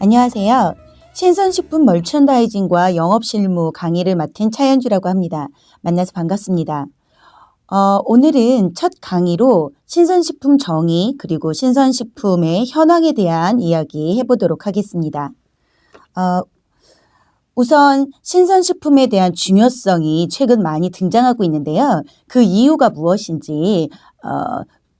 안녕하세요. 신선식품 멀천다이징과 영업실무 강의를 맡은 차연주라고 합니다. 만나서 반갑습니다. 오늘은 첫 강의로 신선식품 정의 그리고 신선식품의 현황에 대한 이야기 해보도록 하겠습니다. 우선 신선식품에 대한 중요성이 최근 많이 등장하고 있는데요. 그 이유가 무엇인지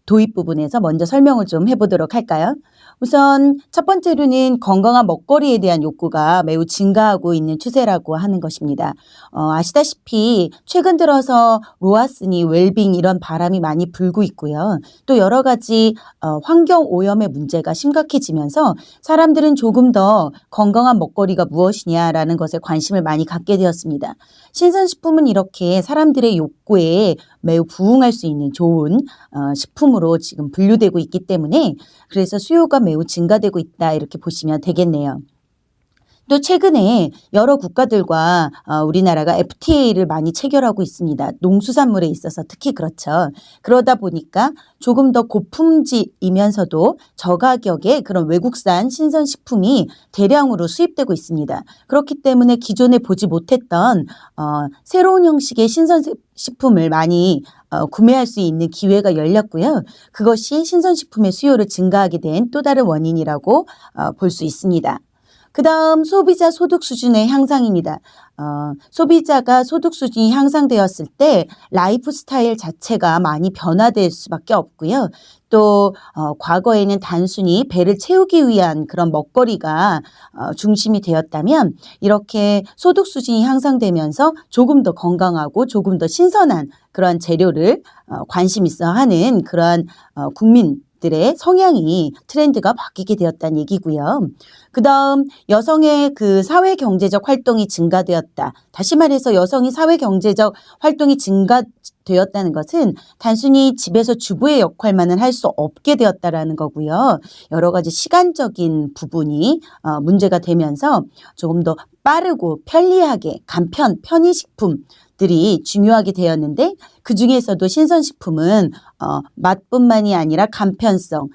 도입 부분에서 먼저 설명을 좀 해보도록 할까요? 우선 첫 번째로는 건강한 먹거리에 대한 욕구가 매우 증가하고 있는 추세라고 하는 것입니다. 아시다시피 최근 들어서 로아스니 웰빙 이런 바람이 많이 불고 있고요. 또 여러 가지 환경 오염의 문제가 심각해지면서 사람들은 조금 더 건강한 먹거리가 무엇이냐라는 것에 관심을 많이 갖게 되었습니다. 신선식품은 이렇게 사람들의 욕구에 매우 부응할 수 있는 좋은 식품으로 지금 분류되고 있기 때문에 그래서 수요가 매우 증가되고 있다 이렇게 보시면 되겠네요. 또 최근에 여러 국가들과 우리나라가 FTA를 많이 체결하고 있습니다. 농수산물에 있어서 특히 그렇죠. 그러다 보니까 조금 더 고품질이면서도 저가격의 그런 외국산 신선식품이 대량으로 수입되고 있습니다. 그렇기 때문에 기존에 보지 못했던 새로운 형식의 신선식품을 많이 구매할 수 있는 기회가 열렸고요. 그것이 신선식품의 수요를 증가하게 된 또 다른 원인이라고 볼 수 있습니다. 그 다음 소비자 소득 수준의 향상입니다. 소비자가 소득 수준이 향상되었을 때 라이프 스타일 자체가 많이 변화될 수밖에 없고요. 또 과거에는 단순히 배를 채우기 위한 그런 먹거리가 중심이 되었다면 이렇게 소득 수준이 향상되면서 조금 더 건강하고 조금 더 신선한 그런 재료를 관심 있어 하는 그런 국민들의 성향이 트렌드가 바뀌게 되었다는 얘기고요. 그 다음 여성의 그 사회경제적 활동이 증가되었다. 다시 말해서 여성이 사회경제적 활동이 증가되었다는 것은 단순히 집에서 주부의 역할만은 할 수 없게 되었다라는 거고요. 여러 가지 시간적인 부분이 문제가 되면서 조금 더 빠르고 편리하게 편의식품들이 중요하게 되었는데 그중에서도 신선식품은 맛뿐만이 아니라 간편성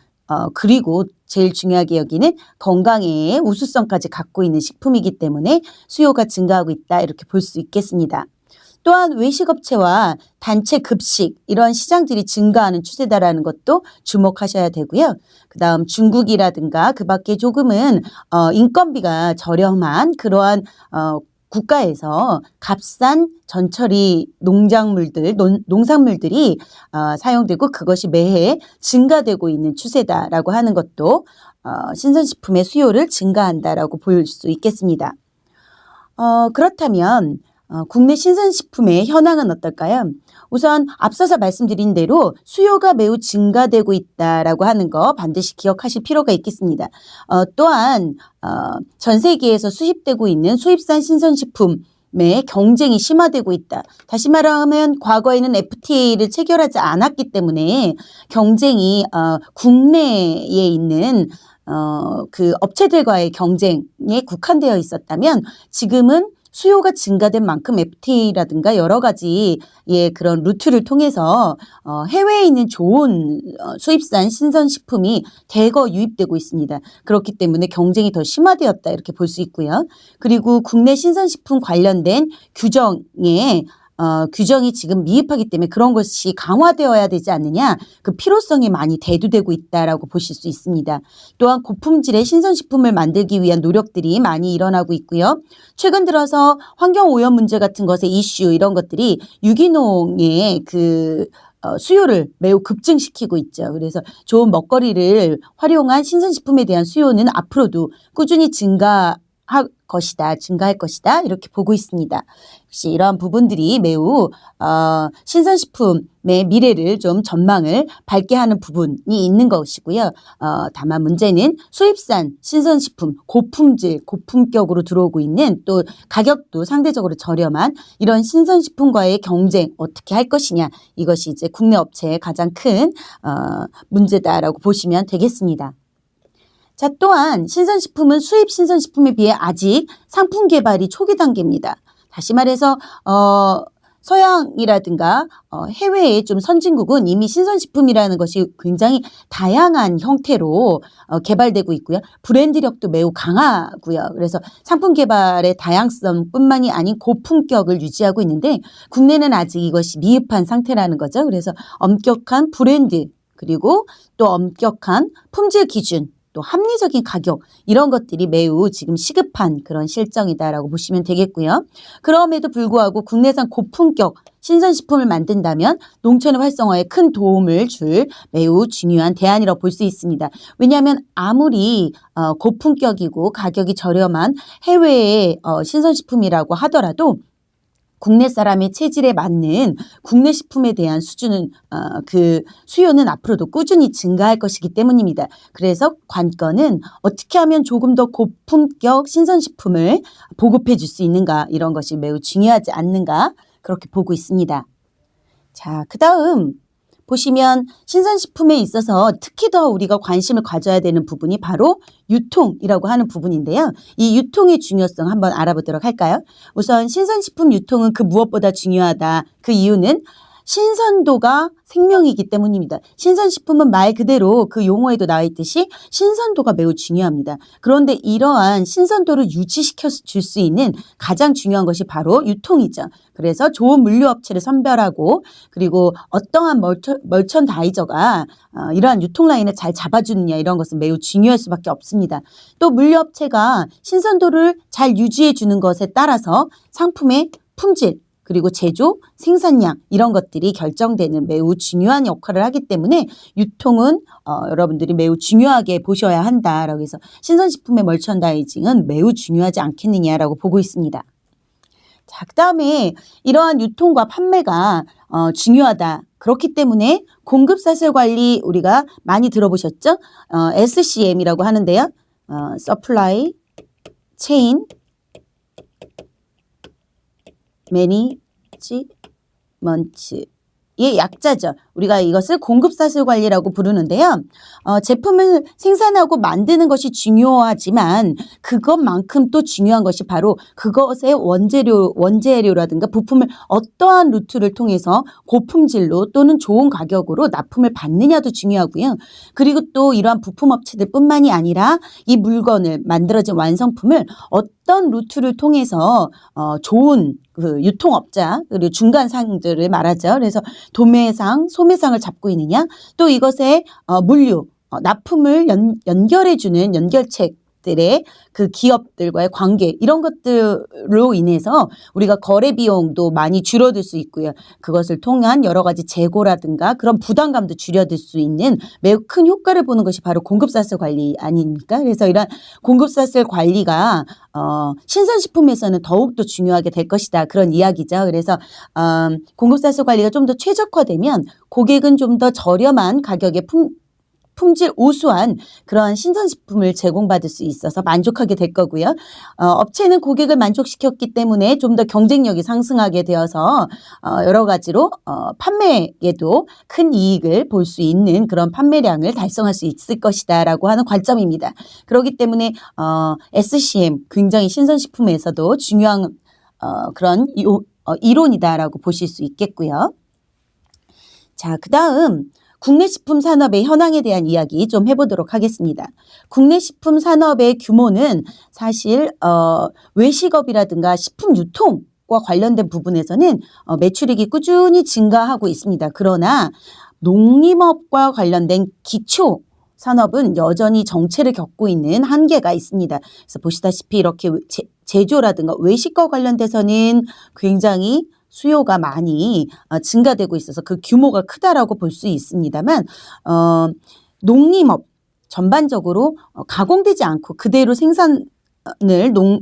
그리고 제일 중요하게 여기는 건강의 우수성까지 갖고 있는 식품이기 때문에 수요가 증가하고 있다 이렇게 볼 수 있겠습니다. 또한 외식업체와 단체 급식 이런 시장들이 증가하는 추세다라는 것도 주목하셔야 되고요. 그 다음 중국이라든가 그 밖에 조금은 인건비가 저렴한 그러한 국가에서 값싼 전처리 농산물들이 사용되고 그것이 매해 증가되고 있는 추세다라고 하는 것도 신선식품의 수요를 증가한다라고 볼 수 있겠습니다. 그렇다면 국내 신선식품의 현황은 어떨까요? 우선 앞서서 말씀드린 대로 수요가 매우 증가되고 있다라고 하는 거 반드시 기억하실 필요가 있겠습니다. 또한 전 세계에서 수입되고 있는 수입산 신선식품의 경쟁이 심화되고 있다. 다시 말하면 과거에는 FTA를 체결하지 않았기 때문에 경쟁이 국내에 있는 그 업체들과의 경쟁에 국한되어 있었다면 지금은 수요가 증가된 만큼 FTA라든가 여러 가지의 그런 루트를 통해서 해외에 있는 좋은 수입산 신선식품이 대거 유입되고 있습니다. 그렇기 때문에 경쟁이 더 심화되었다 이렇게 볼 수 있고요. 그리고 국내 신선식품 관련된 규정이 지금 미흡하기 때문에 그런 것이 강화되어야 되지 않느냐 그 필요성이 많이 대두되고 있다라고 보실 수 있습니다. 또한 고품질의 신선식품을 만들기 위한 노력들이 많이 일어나고 있고요. 최근 들어서 환경오염 문제 같은 것의 이슈 이런 것들이 유기농의 수요를 매우 급증시키고 있죠. 그래서 좋은 먹거리를 활용한 신선식품에 대한 수요는 앞으로도 꾸준히 증가할 것이다 이렇게 보고 있습니다. 역시 이러한 부분들이 매우 신선식품의 미래를 좀 전망을 밝게 하는 부분이 있는 것이고요. 다만 문제는 수입산 신선식품 고품질 고품격으로 들어오고 있는 또 가격도 상대적으로 저렴한 이런 신선식품과의 경쟁 어떻게 할 것이냐 이것이 이제 국내 업체의 가장 큰 문제다라고 보시면 되겠습니다. 자, 또한 신선식품은 수입 신선식품에 비해 아직 상품 개발이 초기 단계입니다. 다시 말해서 서양이라든가 해외의 좀 선진국은 이미 신선식품이라는 것이 굉장히 다양한 형태로 개발되고 있고요. 브랜드력도 매우 강하고요. 그래서 상품 개발의 다양성뿐만이 아닌 고품격을 유지하고 있는데 국내는 아직 이것이 미흡한 상태라는 거죠. 그래서 엄격한 브랜드 그리고 또 엄격한 품질 기준 또 합리적인 가격 이런 것들이 매우 지금 시급한 그런 실정이다라고 보시면 되겠고요. 그럼에도 불구하고 국내산 고품격 신선식품을 만든다면 농촌의 활성화에 큰 도움을 줄 매우 중요한 대안이라고 볼 수 있습니다. 왜냐하면 아무리 고품격이고 가격이 저렴한 해외의 신선식품이라고 하더라도 국내 사람의 체질에 맞는 국내 식품에 대한 수준은 그 수요는 앞으로도 꾸준히 증가할 것이기 때문입니다. 그래서 관건은 어떻게 하면 조금 더 고품격 신선식품을 보급해 줄 수 있는가 이런 것이 매우 중요하지 않는가 그렇게 보고 있습니다. 자, 그다음 보시면 신선식품에 있어서 특히 더 우리가 관심을 가져야 되는 부분이 바로 유통이라고 하는 부분인데요. 이 유통의 중요성 한번 알아보도록 할까요? 우선 신선식품 유통은 그 무엇보다 중요하다. 그 이유는 신선도가 생명이기 때문입니다. 신선식품은 말 그대로 그 용어에도 나와 있듯이 신선도가 매우 중요합니다. 그런데 이러한 신선도를 유지시켜 줄 수 있는 가장 중요한 것이 바로 유통이죠. 그래서 좋은 물류업체를 선별하고 그리고 어떠한 멀천다이저가 이러한 유통라인을 잘 잡아주느냐 이런 것은 매우 중요할 수밖에 없습니다. 또 물류업체가 신선도를 잘 유지해 주는 것에 따라서 상품의 품질 그리고 제조, 생산량 이런 것들이 결정되는 매우 중요한 역할을 하기 때문에 유통은 여러분들이 매우 중요하게 보셔야 한다라고 해서 신선식품의 멀천다이징은 매우 중요하지 않겠느냐라고 보고 있습니다. 자, 그다음에 이러한 유통과 판매가 중요하다. 그렇기 때문에 공급사슬 관리 우리가 많이 들어보셨죠? SCM이라고 하는데요. Supply Chain 매니지먼트의 약자죠. 우리가 이것을 공급사슬 관리라고 부르는데요. 제품을 생산하고 만드는 것이 중요하지만 그것만큼 또 중요한 것이 바로 그것의 원재료라든가 부품을 어떠한 루트를 통해서 고품질로 또는 좋은 가격으로 납품을 받느냐도 중요하고요. 그리고 또 이러한 부품업체들뿐만이 아니라 이 물건을 만들어진 완성품을 어떤 루트를 통해서 좋은 그 유통업자 그리고 중간상들을 말하죠. 그래서 도매상, 소매상을 잡고 있느냐 또 이것의 물류, 납품을 연결해주는 연결책들의 그 기업들과의 관계 이런 것들로 인해서 우리가 거래 비용도 많이 줄어들 수 있고요. 그것을 통한 여러 가지 재고라든가 그런 부담감도 줄여들 수 있는 매우 큰 효과를 보는 것이 바로 공급사슬 관리 아닙니까? 그래서 이런 공급사슬 관리가 신선식품에서는 더욱더 중요하게 될 것이다. 그런 이야기죠. 그래서 공급사슬 관리가 좀 더 최적화되면 고객은 좀 더 저렴한 가격에 품질 우수한 그런 신선식품을 제공받을 수 있어서 만족하게 될 거고요. 업체는 고객을 만족시켰기 때문에 좀 더 경쟁력이 상승하게 되어서 여러 가지로 판매에도 큰 이익을 볼 수 있는 그런 판매량을 달성할 수 있을 것이다라고 하는 관점입니다. 그렇기 때문에 SCM 굉장히 신선식품에서도 중요한 그런 이론이다라고 보실 수 있겠고요. 자, 그다음 국내 식품 산업의 현황에 대한 이야기 좀 해보도록 하겠습니다. 국내 식품 산업의 규모는 사실 외식업이라든가 식품 유통과 관련된 부분에서는 매출액이 꾸준히 증가하고 있습니다. 그러나 농림업과 관련된 기초 산업은 여전히 정체를 겪고 있는 한계가 있습니다. 그래서 보시다시피 이렇게 제조라든가 외식과 관련돼서는 굉장히 수요가 많이 증가되고 있어서 그 규모가 크다라고 볼 수 있습니다만 농림업 전반적으로 가공되지 않고 그대로 생산을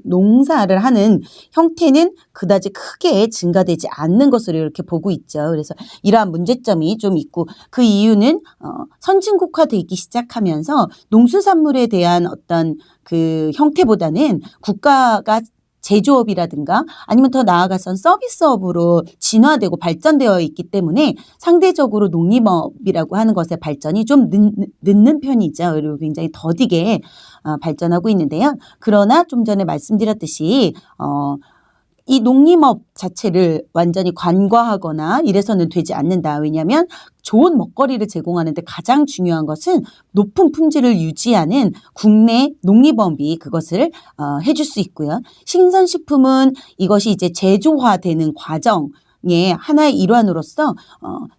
농사를 하는 형태는 그다지 크게 증가되지 않는 것으로 이렇게 보고 있죠. 그래서 이러한 문제점이 좀 있고 그 이유는 선진국화되기 시작하면서 농수산물에 대한 어떤 그 형태보다는 국가가 제조업이라든가 아니면 더 나아가선 서비스업으로 진화되고 발전되어 있기 때문에 상대적으로 농림업이라고 하는 것의 발전이 좀 늦는 편이죠. 그리고 굉장히 더디게 발전하고 있는데요. 그러나 좀 전에 말씀드렸듯이 이 농림업 자체를 완전히 관과하거나 이래서는 되지 않는다. 왜냐하면 좋은 먹거리를 제공하는데 가장 중요한 것은 높은 품질을 유지하는 국내 농림업이 그것을 해줄 수 있고요. 신선식품은 이것이 이제 제조화되는 과정의 하나의 일환으로서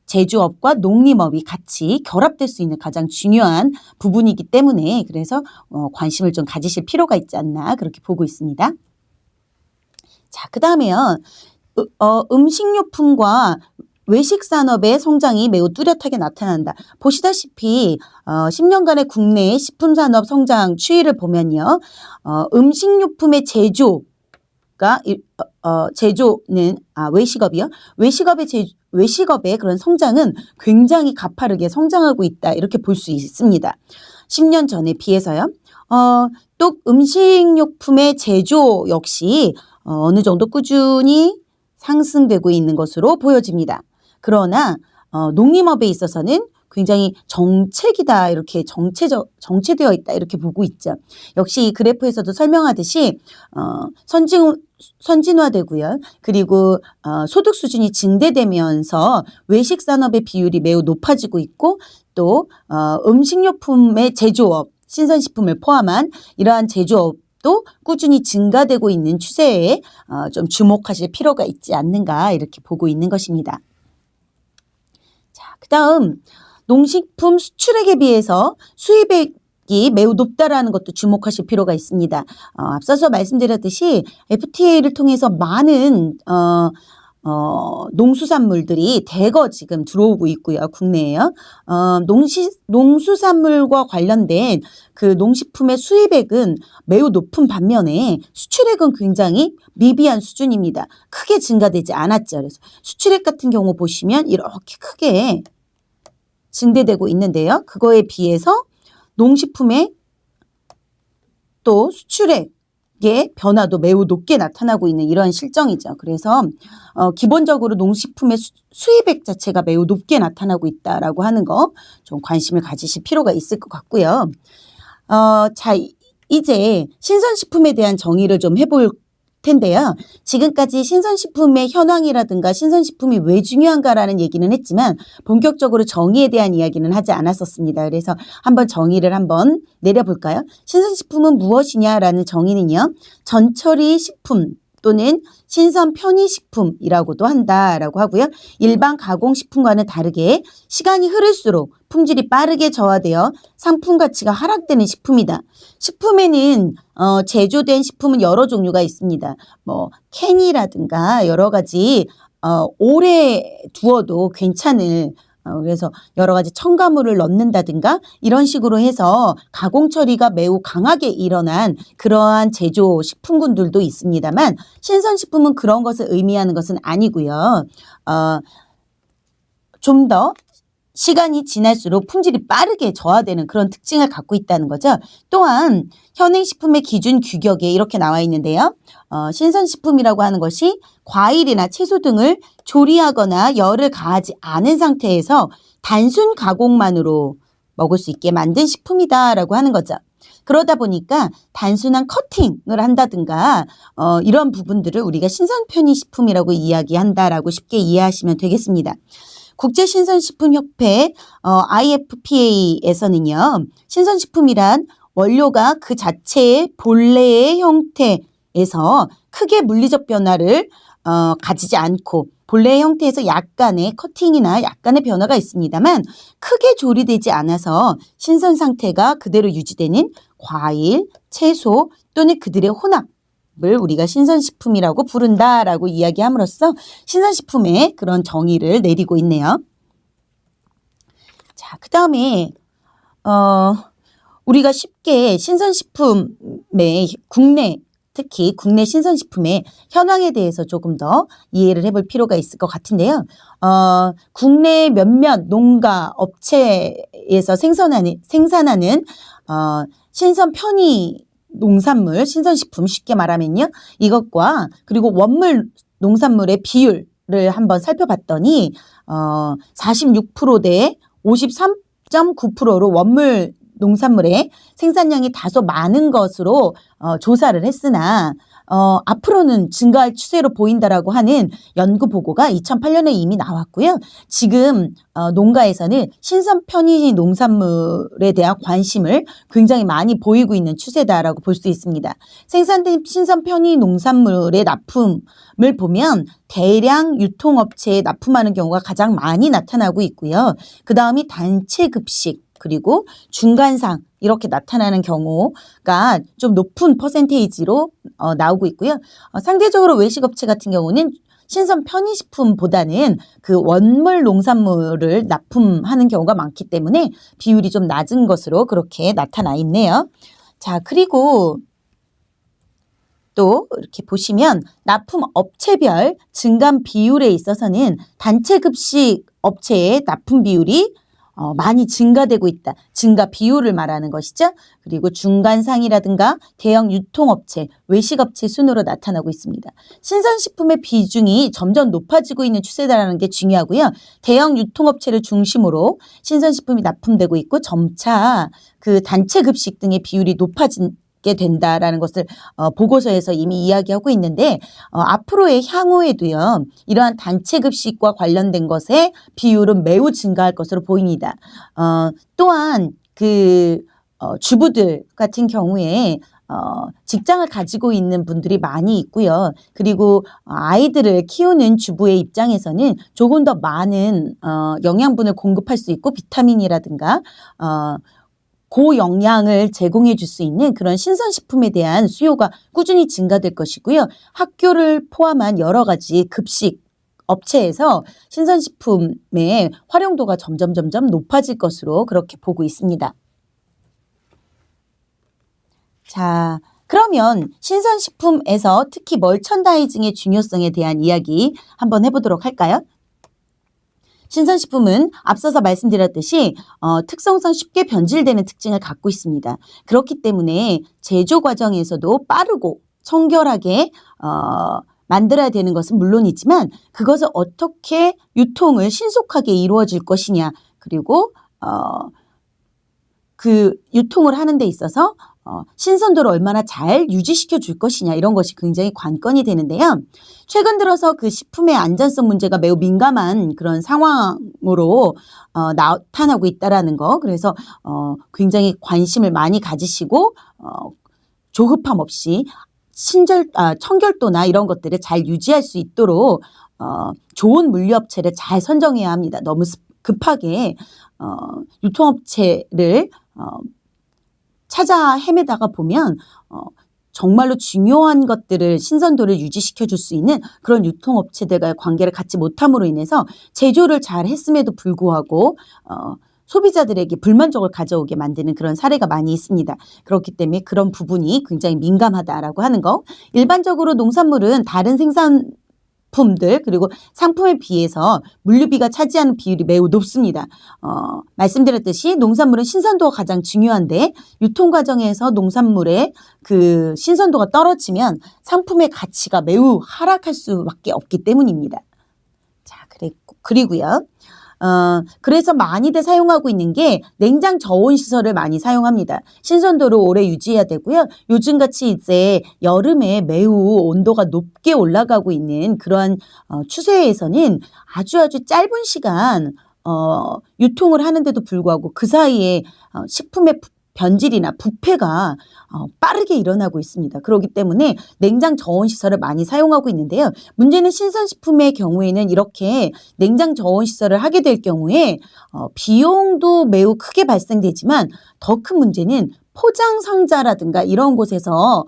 제조업과 농림업이 같이 결합될 수 있는 가장 중요한 부분이기 때문에 그래서 관심을 좀 가지실 필요가 있지 않나 그렇게 보고 있습니다. 자, 그 다음에요. 음식료품과 외식 산업의 성장이 매우 뚜렷하게 나타난다. 보시다시피 10년간의 국내 식품 산업 성장 추이를 보면요. 음식료품의 제조가 제조는 외식업이요. 외식업의 그런 성장은 굉장히 가파르게 성장하고 있다. 이렇게 볼 수 있습니다. 10년 전에 비해서요. 또 음식료품의 제조 역시 어느 정도 꾸준히 상승되고 있는 것으로 보여집니다. 그러나 농림업에 있어서는 굉장히 정체기다 이렇게 정체되어 있다 이렇게 보고 있죠. 역시 이 그래프에서도 설명하듯이 선진화되고요. 그리고 소득 수준이 증대되면서 외식 산업의 비율이 매우 높아지고 있고 또 음식료품의 제조업, 신선식품을 포함한 이러한 제조업도 꾸준히 증가되고 있는 추세에 좀 주목하실 필요가 있지 않는가 이렇게 보고 있는 것입니다. 자, 그다음 농식품 수출액에 비해서 수입액이 매우 높다라는 것도 주목하실 필요가 있습니다. 앞서서 말씀드렸듯이 FTA를 통해서 많은 농수산물들이 대거 지금 들어오고 있고요. 국내에요. 농수산물과 관련된 그 농식품의 수입액은 매우 높은 반면에 수출액은 굉장히 미비한 수준입니다. 크게 증가되지 않았죠. 그래서 수출액 같은 경우 보시면 이렇게 크게 증대되고 있는데요. 그거에 비해서 농식품의 또 수출액의 변화도 매우 높게 나타나고 있는 이러한 실정이죠. 그래서 기본적으로 농식품의 수입액 자체가 매우 높게 나타나고 있다라고 하는 거 좀 관심을 가지실 필요가 있을 것 같고요. 자, 이제 신선식품에 대한 정의를 좀 해볼 텐데요. 지금까지 신선식품의 현황이라든가 신선식품이 왜 중요한가라는 얘기는 했지만 본격적으로 정의에 대한 이야기는 하지 않았었습니다. 그래서 한번 정의를 한번 내려볼까요? 신선식품은 무엇이냐라는 정의는요. 전처리 식품 또는 신선 편의식품이라고도 한다라고 하고요. 일반 가공식품과는 다르게 시간이 흐를수록 품질이 빠르게 저하되어 상품 가치가 하락되는 식품이다. 식품에는 제조된 식품은 여러 종류가 있습니다. 뭐 캔이라든가 여러 가지 오래 두어도 괜찮을 그래서 여러 가지 첨가물을 넣는다든가 이런 식으로 해서 가공 처리가 매우 강하게 일어난 그러한 제조 식품군들도 있습니다만 신선식품은 그런 것을 의미하는 것은 아니고요. 좀 더 시간이 지날수록 품질이 빠르게 저하되는 그런 특징을 갖고 있다는 거죠. 또한 현행식품의 기준 규격에 이렇게 나와 있는데요. 신선식품이라고 하는 것이 과일이나 채소 등을 조리하거나 열을 가하지 않은 상태에서 단순 가공만으로 먹을 수 있게 만든 식품이다라고 하는 거죠. 그러다 보니까 단순한 커팅을 한다든가 이런 부분들을 우리가 신선 편의식품이라고 이야기한다라고 쉽게 이해하시면 되겠습니다. 국제신선식품협회 IFPA에서는요. 신선식품이란 원료가 그 자체의 본래의 형태에서 크게 물리적 변화를 가지지 않고 본래의 형태에서 약간의 커팅이나 약간의 변화가 있습니다만 크게 조리되지 않아서 신선 상태가 그대로 유지되는 과일, 채소 또는 그들의 혼합을 우리가 신선식품이라고 부른다라고 이야기함으로써 신선식품의 그런 정의를 내리고 있네요. 자, 그 다음에 우리가 쉽게 신선식품의 특히 국내 신선식품의 현황에 대해서 조금 더 이해를 해볼 필요가 있을 것 같은데요. 국내 몇몇 농가 업체에서 생산하는 신선 편의 농산물, 신선식품 쉽게 말하면요. 이것과 그리고 원물 농산물의 비율을 한번 살펴봤더니 46% 대 53.9%로 원물 농산물의 생산량이 다소 많은 것으로 조사를 했으나 앞으로는 증가할 추세로 보인다라고 하는 연구 보고가 2008년에 이미 나왔고요. 지금 농가에서는 신선 편의 농산물에 대한 관심을 굉장히 많이 보이고 있는 추세다라고 볼 수 있습니다. 생산된 신선 편의 농산물의 납품을 보면 대량 유통업체에 납품하는 경우가 가장 많이 나타나고 있고요. 그 다음이 단체 급식 그리고 중간상 이렇게 나타나는 경우가 좀 높은 퍼센테이지로 나오고 있고요. 상대적으로 외식업체 같은 경우는 신선 편의식품보다는 그 원물 농산물을 납품하는 경우가 많기 때문에 비율이 좀 낮은 것으로 그렇게 나타나 있네요. 자, 그리고 또 이렇게 보시면 납품 업체별 증감 비율에 있어서는 단체 급식 업체의 납품 비율이 많이 증가되고 있다. 증가 비율을 말하는 것이죠. 그리고 중간상이라든가 대형 유통업체, 외식업체 순으로 나타나고 있습니다. 신선식품의 비중이 점점 높아지고 있는 추세다라는 게 중요하고요. 대형 유통업체를 중심으로 신선식품이 납품되고 있고 점차 그 단체 급식 등의 비율이 높아진 게 된다라는 것을 보고서에서 이미 이야기하고 있는데 앞으로의 향후에도요. 이러한 단체 급식과 관련된 것의 비율은 매우 증가할 것으로 보입니다. 또한 그 주부들 같은 경우에 직장을 가지고 있는 분들이 많이 있고요. 그리고 아이들을 키우는 주부의 입장에서는 조금 더 많은 영양분을 공급할 수 있고 비타민이라든가 고영양을 제공해 줄 수 있는 그런 신선식품에 대한 수요가 꾸준히 증가될 것이고요. 학교를 포함한 여러 가지 급식 업체에서 신선식품의 활용도가 점점 높아질 것으로 그렇게 보고 있습니다. 자, 그러면 신선식품에서 특히 멀천다이징의 중요성에 대한 이야기 한번 해보도록 할까요? 신선식품은 앞서서 말씀드렸듯이 특성상 쉽게 변질되는 특징을 갖고 있습니다. 그렇기 때문에 제조 과정에서도 빠르고 청결하게 만들어야 되는 것은 물론이지만 그것을 어떻게 유통을 신속하게 이루어질 것이냐 그리고 그 유통을 하는 데 있어서 신선도를 얼마나 잘 유지시켜 줄 것이냐 이런 것이 굉장히 관건이 되는데요. 최근 들어서 그 식품의 안전성 문제가 매우 민감한 그런 상황으로 나타나고 있다라는 거. 그래서 굉장히 관심을 많이 가지시고 조급함 없이 청결도나 이런 것들을 잘 유지할 수 있도록 좋은 물류업체를 잘 선정해야 합니다. 너무 급하게 유통업체를 찾아 헤매다가 보면 정말로 중요한 것들을 신선도를 유지시켜 줄 수 있는 그런 유통업체들과의 관계를 갖지 못함으로 인해서 제조를 잘 했음에도 불구하고 소비자들에게 불만족을 가져오게 만드는 그런 사례가 많이 있습니다. 그렇기 때문에 그런 부분이 굉장히 민감하다라고 하는 거. 일반적으로 농산물은 다른 생산품들 그리고 상품에 비해서 물류비가 차지하는 비율이 매우 높습니다. 말씀드렸듯이 농산물은 신선도가 가장 중요한데 유통 과정에서 농산물의 그 신선도가 떨어지면 상품의 가치가 매우 하락할 수밖에 없기 때문입니다. 자, 그리고요. 그래서 많이들 사용하고 있는 게 냉장 저온 시설을 많이 사용합니다. 신선도를 오래 유지해야 되고요. 요즘같이 이제 여름에 매우 온도가 높게 올라가고 있는 그러한 추세에서는 아주 짧은 시간 유통을 하는데도 불구하고 그 사이에 식품의 변질이나 부패가 빠르게 일어나고 있습니다. 그렇기 때문에 냉장 저온 시설을 많이 사용하고 있는데요. 문제는 신선식품의 경우에는 이렇게 냉장 저온 시설을 하게 될 경우에 비용도 매우 크게 발생되지만 더 큰 문제는 포장 상자라든가 이런 곳에서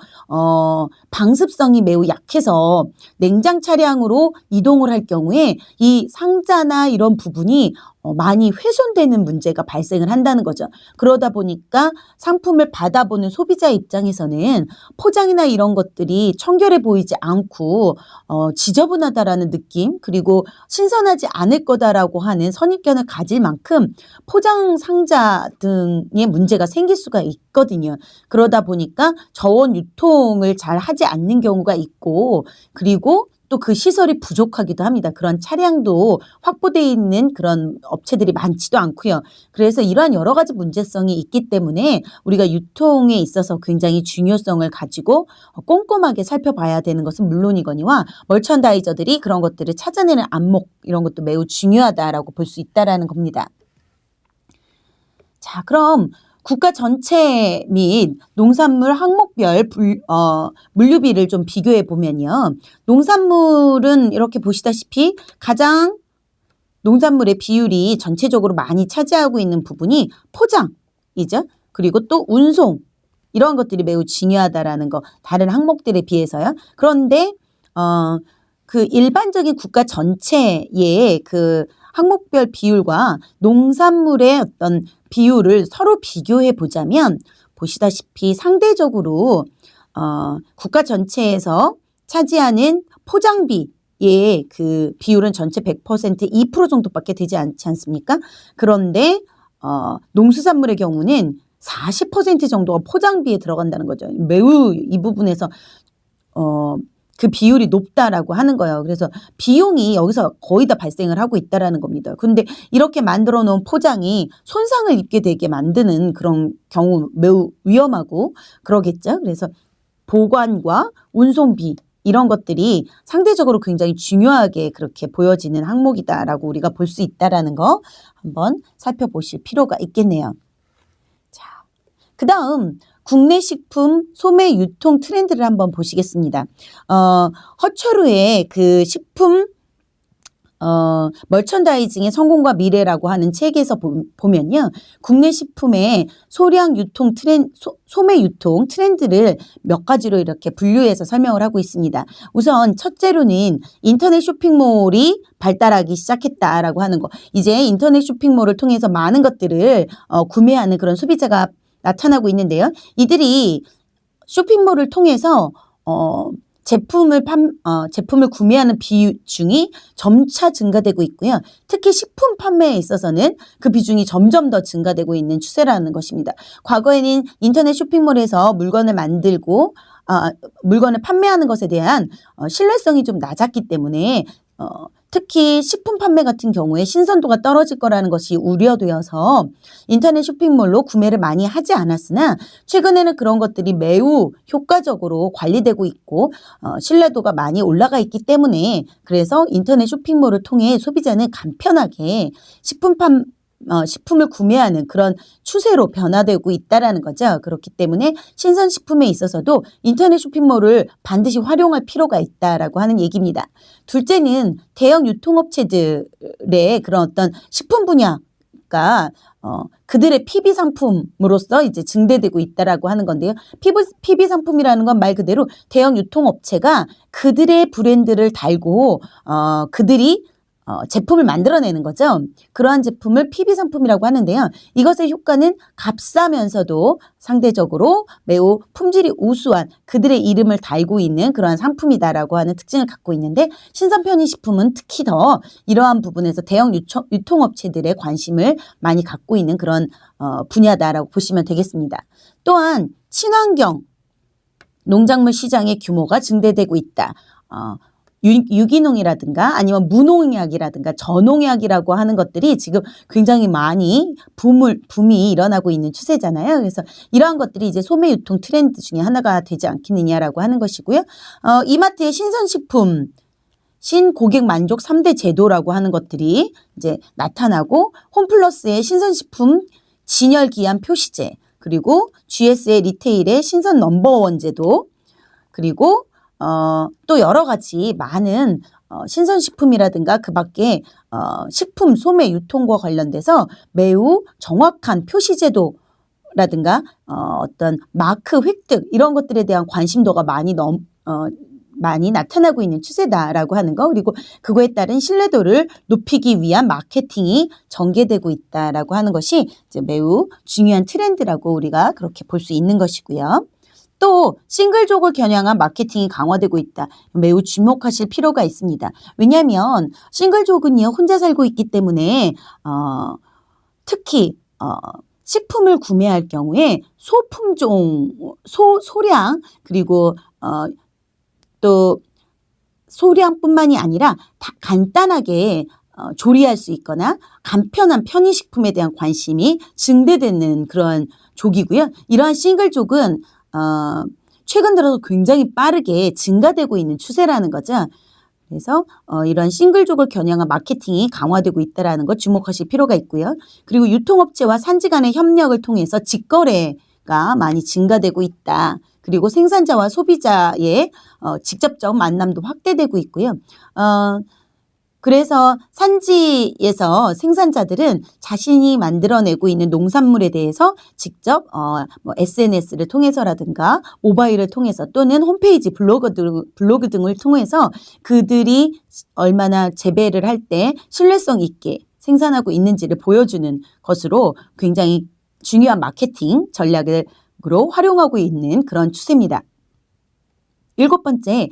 방습성이 매우 약해서 냉장 차량으로 이동을 할 경우에 이 상자나 이런 부분이 많이 훼손되는 문제가 발생을 한다는 거죠. 그러다 보니까 상품을 받아보는 소비자 입장에서는 포장이나 이런 것들이 청결해 보이지 않고 지저분하다라는 느낌 그리고 신선하지 않을 거다라고 하는 선입견을 가질 만큼 포장 상자 등의 문제가 생길 수가 있거든요. 그러다 보니까 저온 유통을 잘 하지 않는 경우가 있고 그리고 또 그 시설이 부족하기도 합니다. 그런 차량도 확보되어 있는 그런 업체들이 많지도 않고요. 그래서 이러한 여러 가지 문제성이 있기 때문에 우리가 유통에 있어서 굉장히 중요성을 가지고 꼼꼼하게 살펴봐야 되는 것은 물론이거니와 멀천다이저들이 그런 것들을 찾아내는 안목 이런 것도 매우 중요하다라고 볼 수 있다라는 겁니다. 자, 그럼 국가 전체 및 농산물 항목별 물류비를 좀 비교해 보면요. 농산물은 이렇게 보시다시피 가장 농산물의 비율이 전체적으로 많이 차지하고 있는 부분이 포장이죠. 그리고 또 운송 이런 것들이 매우 중요하다라는 거 다른 항목들에 비해서요. 그런데 그 일반적인 국가 전체의 그 항목별 비율과 농산물의 어떤 비율을 서로 비교해 보자면 보시다시피 상대적으로 국가 전체에서 차지하는 포장비의 그 비율은 전체 100% 2% 정도밖에 되지 않지 않습니까? 그런데 농수산물의 경우는 40% 정도가 포장비에 들어간다는 거죠. 매우 이 부분에서 그 비율이 높다라고 하는 거예요. 그래서 비용이 여기서 거의 다 발생을 하고 있다라는 겁니다. 근데 이렇게 만들어 놓은 포장이 손상을 입게 되게 만드는 그런 경우 매우 위험하고 그러겠죠. 그래서 보관과 운송비 이런 것들이 상대적으로 굉장히 중요하게 그렇게 보여지는 항목이다라고 우리가 볼 수 있다라는 거 한번 살펴보실 필요가 있겠네요. 자, 그다음 국내 식품 소매 유통 트렌드를 한번 보시겠습니다. 허철우의 그 식품 멀천다이징의 성공과 미래라고 하는 책에서 보면요. 국내 식품의 소량 유통 소매 유통 트렌드를 몇 가지로 이렇게 분류해서 설명을 하고 있습니다. 우선 첫째로는 인터넷 쇼핑몰이 발달하기 시작했다라고 하는 거. 이제 인터넷 쇼핑몰을 통해서 많은 것들을 구매하는 그런 소비자가 나타나고 있는데요. 이들이 쇼핑몰을 통해서 제품을 구매하는 비중이 점차 증가되고 있고요. 특히 식품 판매에 있어서는 그 비중이 점점 더 증가되고 있는 추세라는 것입니다. 과거에는 인터넷 쇼핑몰에서 물건을 만들고 물건을 판매하는 것에 대한 신뢰성이 좀 낮았기 때문에 특히 식품 판매 같은 경우에 신선도가 떨어질 거라는 것이 우려되어서 인터넷 쇼핑몰로 구매를 많이 하지 않았으나 최근에는 그런 것들이 매우 효과적으로 관리되고 있고 신뢰도가 많이 올라가 있기 때문에 그래서 인터넷 쇼핑몰을 통해 소비자는 간편하게 식품을 구매하는 그런 추세로 변화되고 있다라는 거죠. 그렇기 때문에 신선식품에 있어서도 인터넷 쇼핑몰을 반드시 활용할 필요가 있다라고 하는 얘기입니다. 둘째는 대형 유통업체들의 그런 어떤 식품 분야가 그들의 PB 상품으로서 이제 증대되고 있다라고 하는 건데요. PB 상품이라는 건 말 그대로 대형 유통업체가 그들의 브랜드를 달고 그들이 제품을 만들어내는 거죠. 그러한 제품을 PB 상품이라고 하는데요. 이것의 효과는 값싸면서도 상대적으로 매우 품질이 우수한 그들의 이름을 달고 있는 그러한 상품이다라고 하는 특징을 갖고 있는데 신선 편의식품은 특히 더 이러한 부분에서 대형 유통업체들의 관심을 많이 갖고 있는 그런 분야다라고 보시면 되겠습니다. 또한 친환경 농작물 시장의 규모가 증대되고 있다. 유기농이라든가 아니면 무농약이라든가 저농약이라고 하는 것들이 지금 굉장히 많이 붐이 일어나고 있는 추세잖아요. 그래서 이러한 것들이 이제 소매 유통 트렌드 중에 하나가 되지 않겠느냐라고 하는 것이고요. 이마트의 신선식품 신고객 만족 3대 제도라고 하는 것들이 이제 나타나고 홈플러스의 신선식품 진열 기한 표시제 그리고 GS의 리테일의 신선 넘버원 제도 그리고 또 여러 가지 많은 신선식품이라든가 그 밖에 식품 소매 유통과 관련돼서 매우 정확한 표시제도라든가 어떤 마크 획득 이런 것들에 대한 관심도가 많이 나타나고 있는 추세다라고 하는 거 그리고 그거에 따른 신뢰도를 높이기 위한 마케팅이 전개되고 있다라고 하는 것이 이제 매우 중요한 트렌드라고 우리가 그렇게 볼 수 있는 것이고요. 또 싱글족을 겨냥한 마케팅이 강화되고 있다. 매우 주목하실 필요가 있습니다. 왜냐하면 싱글족은요 혼자 살고 있기 때문에 특히 식품을 구매할 경우에 소량 그리고 또 소량뿐만이 아니라 다 간단하게 조리할 수 있거나 간편한 편의식품에 대한 관심이 증대되는 그런 족이고요. 이러한 싱글족은 최근 들어서 굉장히 빠르게 증가되고 있는 추세라는 거죠. 그래서 이런 싱글족을 겨냥한 마케팅이 강화되고 있다는 것 주목하실 필요가 있고요. 그리고 유통업체와 산지 간의 협력을 통해서 직거래가 많이 증가되고 있다. 그리고 생산자와 소비자의 직접적 만남도 확대되고 있고요. 그래서 산지에서 생산자들은 자신이 만들어내고 있는 농산물에 대해서 직접 SNS를 통해서라든가 모바일을 통해서 또는 홈페이지 블로그 등을 통해서 그들이 얼마나 재배를 할 때 신뢰성 있게 생산하고 있는지를 보여주는 것으로 굉장히 중요한 마케팅 전략으로 활용하고 있는 그런 추세입니다. 7번째,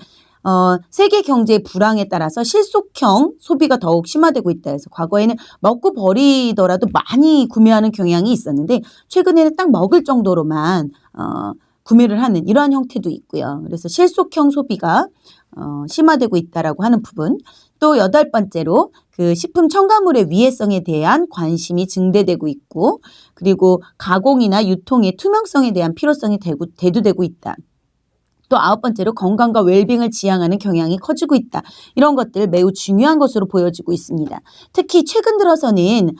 세계 경제의 불황에 따라서 실속형 소비가 더욱 심화되고 있다 해서 과거에는 먹고 버리더라도 많이 구매하는 경향이 있었는데 최근에는 딱 먹을 정도로만 구매를 하는 이러한 형태도 있고요. 그래서 실속형 소비가 심화되고 있다라고 하는 부분. 또 8번째로 그 식품 첨가물의 위해성에 대한 관심이 증대되고 있고 그리고 가공이나 유통의 투명성에 대한 필요성이 대두되고 있다. 또 9번째로 건강과 웰빙을 지향하는 경향이 커지고 있다. 이런 것들 매우 중요한 것으로 보여지고 있습니다. 특히 최근 들어서는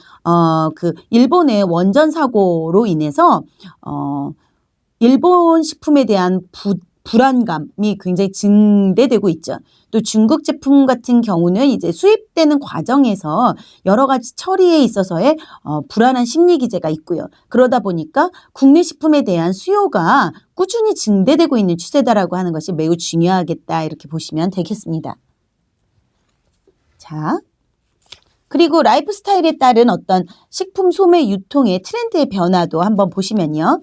그 일본의 원전 사고로 인해서 일본 식품에 대한 불안감이 굉장히 증대되고 있죠. 또 중국 제품 같은 경우는 이제 수입되는 과정에서 여러 가지 처리에 있어서의 불안한 심리 기제가 있고요. 그러다 보니까 국내 식품에 대한 수요가 꾸준히 증대되고 있는 추세다라고 하는 것이 매우 중요하겠다 이렇게 보시면 되겠습니다. 자, 그리고 라이프 스타일에 따른 어떤 식품 소매 유통의 트렌드의 변화도 한번 보시면요.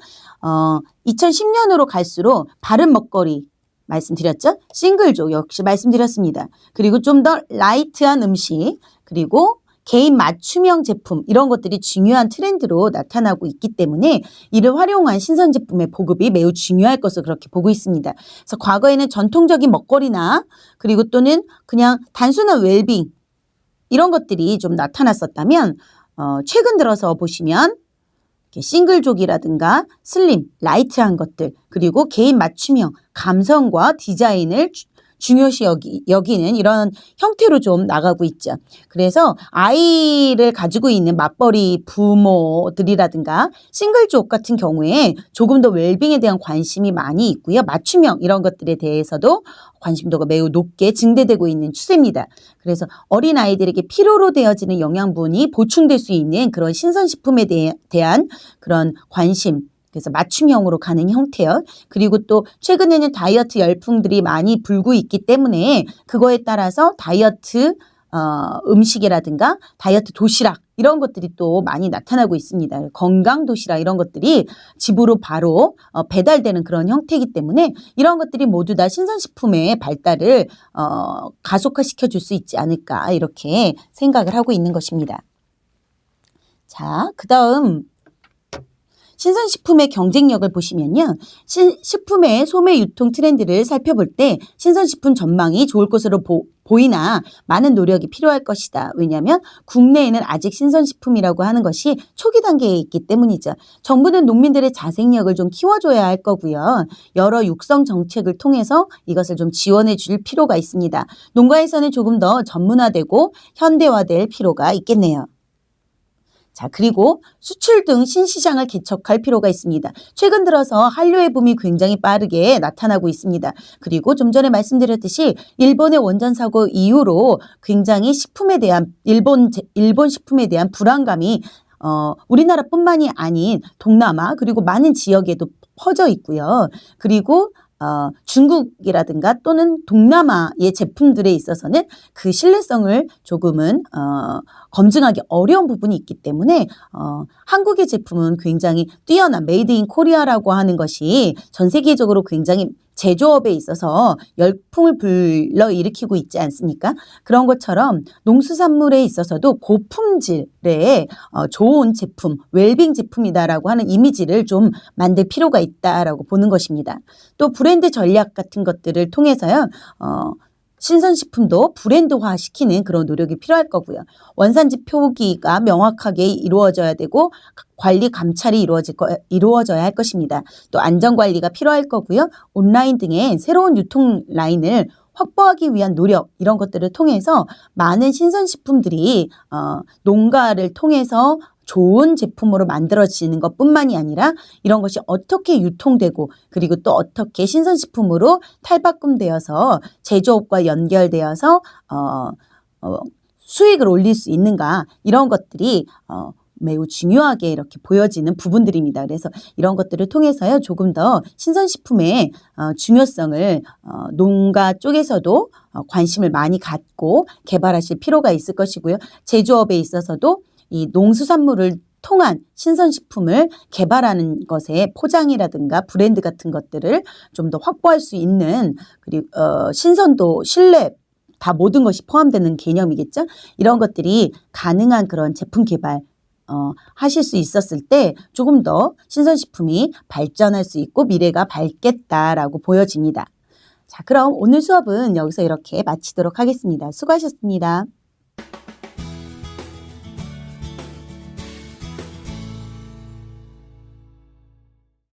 2010년으로 갈수록 바른 먹거리 말씀드렸죠? 싱글족 역시 말씀드렸습니다. 그리고 좀 더 라이트한 음식 그리고 개인 맞춤형 제품 이런 것들이 중요한 트렌드로 나타나고 있기 때문에 이를 활용한 신선 제품의 보급이 매우 중요할 것으로 그렇게 보고 있습니다. 그래서 과거에는 전통적인 먹거리나 그리고 또는 그냥 단순한 웰빙 이런 것들이 좀 나타났었다면 최근 들어서 보시면 싱글족이라든가 슬림, 라이트한 것들 그리고 개인 맞춤형, 감성과 디자인을 중요시 여기는 이런 형태로 좀 나가고 있죠. 그래서 아이를 가지고 있는 맞벌이 부모들이라든가 싱글족 같은 경우에 조금 더 웰빙에 대한 관심이 많이 있고요. 맞춤형 이런 것들에 대해서도 관심도가 매우 높게 증대되고 있는 추세입니다. 그래서 어린아이들에게 필요로 되어지는 영양분이 보충될 수 있는 그런 신선식품에 대한 그런 관심 그래서 맞춤형으로 가는 형태요. 그리고 또 최근에는 다이어트 열풍들이 많이 불고 있기 때문에 그거에 따라서 다이어트 음식이라든가 다이어트 도시락 이런 것들이 또 많이 나타나고 있습니다. 건강 도시락 이런 것들이 집으로 바로 배달되는 그런 형태이기 때문에 이런 것들이 모두 다 신선식품의 발달을 가속화시켜 줄 수 있지 않을까 이렇게 생각을 하고 있는 것입니다. 자, 그 다음 신선식품의 경쟁력을 보시면요. 식품의 소매 유통 트렌드를 살펴볼 때 신선식품 전망이 좋을 것으로 보이나 많은 노력이 필요할 것이다. 왜냐하면 국내에는 아직 신선식품이라고 하는 것이 초기 단계에 있기 때문이죠. 정부는 농민들의 자생력을 좀 키워줘야 할 거고요. 여러 육성 정책을 통해서 이것을 좀 지원해 줄 필요가 있습니다. 농가에서는 조금 더 전문화되고 현대화될 필요가 있겠네요. 자, 그리고 수출 등 신시장을 개척할 필요가 있습니다. 최근 들어서 한류의 붐이 굉장히 빠르게 나타나고 있습니다. 그리고 좀 전에 말씀드렸듯이 일본의 원전 사고 이후로 굉장히 식품에 대한 일본 식품에 대한 불안감이 우리나라뿐만이 아닌 동남아 그리고 많은 지역에도 퍼져 있고요. 그리고 중국이라든가 또는 동남아의 제품들에 있어서는 그 신뢰성을 조금은 검증하기 어려운 부분이 있기 때문에 한국의 제품은 굉장히 뛰어난 메이드 인 코리아라고 하는 것이 전 세계적으로 굉장히 제조업에 있어서 열풍을 불러일으키고 있지 않습니까? 그런 것처럼 농수산물에 있어서도 고품질의 좋은 제품, 웰빙 제품이다라고 하는 이미지를 좀 만들 필요가 있다라고 보는 것입니다. 또 브랜드 전략 같은 것들을 통해서요. 신선식품도 브랜드화 시키는 그런 노력이 필요할 거고요. 원산지 표기가 명확하게 이루어져야 되고 관리 감찰이 이루어져야 할 것입니다. 또 안전관리가 필요할 거고요. 온라인 등의 새로운 유통 라인을 확보하기 위한 노력 이런 것들을 통해서 많은 신선식품들이 농가를 통해서 좋은 제품으로 만들어지는 것뿐만이 아니라 이런 것이 어떻게 유통되고 그리고 또 어떻게 신선식품으로 탈바꿈되어서 제조업과 연결되어서 수익을 올릴 수 있는가 이런 것들이 매우 중요하게 이렇게 보여지는 부분들입니다. 그래서 이런 것들을 통해서요 조금 더 신선식품의 중요성을 농가 쪽에서도 관심을 많이 갖고 개발하실 필요가 있을 것이고요. 제조업에 있어서도 이 농수산물을 통한 신선식품을 개발하는 것에 포장이라든가 브랜드 같은 것들을 좀 더 확보할 수 있는 그리고 신선도, 신뢰 다 모든 것이 포함되는 개념이겠죠. 이런 것들이 가능한 그런 제품 개발 하실 수 있었을 때 조금 더 신선식품이 발전할 수 있고 미래가 밝겠다라고 보여집니다. 자, 그럼 오늘 수업은 여기서 이렇게 마치도록 하겠습니다. 수고하셨습니다.